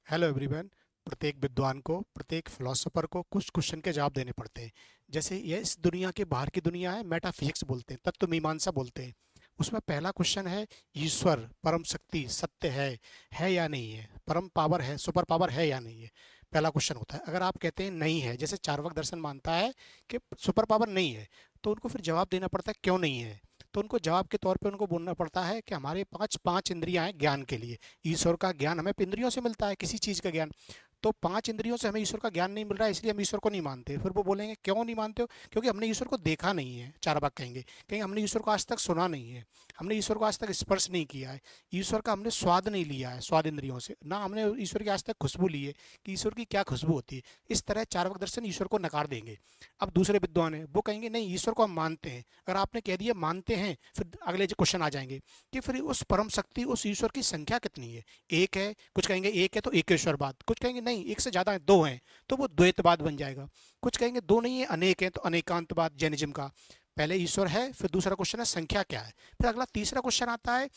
Hello everyone. प्रत्येक विद्वान को, प्रत्येक फिलोसोफर को कुछ क्वेश्चन के जवाब देने पड़ते हैं। जैसे ये इस दुनिया के बाहर की दुनिया है, मेटाफिजिक्स बोलते हैं, तत्व मीमांसा बोलते हैं। उसमें पहला क्वेश्चन है, ईश्वर परम शक्ति सत्य है या नहीं है? परम पावर है, सुपर पावर है या नहीं है? पहला क्वेश्चन होता है। अगर आप कहते हैं नहीं है, जैसे चार्वाक दर्शन मानता है कि सुपर पावर नहीं है, तो उनको फिर जवाब देना पड़ता है क्यों नहीं है। तो उनको जवाब के तौर पे उनको बोलना पड़ता है कि हमारे पांच पांच इंद्रियां हैं ज्ञान के लिए। ईश्वर का ज्ञान हमें इंद्रियों से मिलता है, किसी चीज का ज्ञान। तो पांच इंद्रियों से हमें ईश्वर का ज्ञान नहीं मिल रहा है, इसलिए हम ईश्वर को नहीं मानते। फिर वो बोलेंगे क्यों नहीं मानते हो? क्योंकि हमने ईश्वर को देखा नहीं है। चार कहेंगे, कहेंगे हमने ईश्वर को आज तक सुना नहीं है, हमने ईश्वर को आज तक स्पर्श नहीं किया है, ईश्वर का हमने स्वाद नहीं लिया है स्वाद इंद्रियों से, ना हमने ईश्वर की आज तक खुशबू ली है कि ईश्वर की क्या खुशबू होती है। इस तरह चार्वाक दर्शन ईश्वर को नकार देंगे। अब दूसरे विद्वान है, वो कहेंगे नहीं, ईश्वर को हम मानते हैं। अगर आपने कह दिया मानते हैं, फिर अगले जो क्वेश्चन आ जाएंगे कि फिर उस परम शक्ति, उस ईश्वर की संख्या कितनी है? एक है, कुछ कहेंगे एक है तो एकेश्वरवाद, कुछ कहेंगे नहीं एक से ज्यादा है, दो हैं तो वो द्वैतवाद बन जाएगा। कुछ कहेंगे दो नहीं है अनेक है तो अनेकांतवाद, जैनिज्म का। पहले ईश्वर है, फिर दूसरा क्वेश्चन है संख्या क्या है, फिर अगला तीसरा क्वेश्चन आता है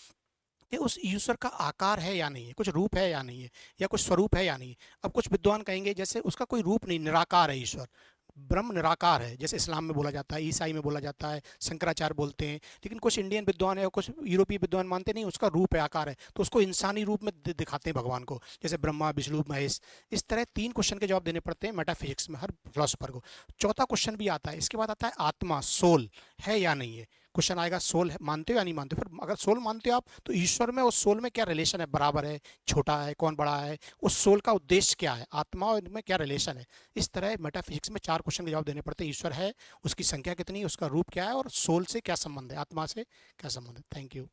कि उस ईश्वर का आकार है या नहीं है, कुछ रूप है या नहीं है, या कुछ स्वरूप है या नहीं है। अब कुछ विद्वान कहेंगे जैसे उसका कोई रूप नहीं, निराकार है ईश्वर, ब्रह्म निराकार है, जैसे इस्लाम में बोला जाता है, ईसाई में बोला जाता है, शंकराचार्य बोलते हैं। लेकिन कुछ इंडियन विद्वान है और कुछ यूरोपीय विद्वान मानते नहीं, उसका रूप है, आकार है, तो उसको इंसानी रूप में दिखाते हैं भगवान को, जैसे ब्रह्मा विष्णु महेश। इस तरह तीन क्वेश्चन के जवाब देने पड़ते हैं मेटाफिजिक्स में हर फिलोसफर को। चौथा क्वेश्चन भी आता है, इसके बाद आता है आत्मा, सोल है या नहीं है। क्वेश्चन आएगा सोल है, मानते हो या नहीं मानते हो? फिर अगर सोल मानते हो आप, तो ईश्वर में और सोल में क्या रिलेशन है, बराबर है, छोटा है, कौन बड़ा है, उस सोल का उद्देश्य क्या है, आत्मा और इनमें क्या रिलेशन है। इस तरह मेटाफिजिक्स में चार क्वेश्चन के जवाब देने पड़ते हैं। ईश्वर है, उसकी संख्या कितनी है, उसका रूप क्या है, और सोल से क्या संबंध है, आत्मा से क्या संबंध है। Thank you.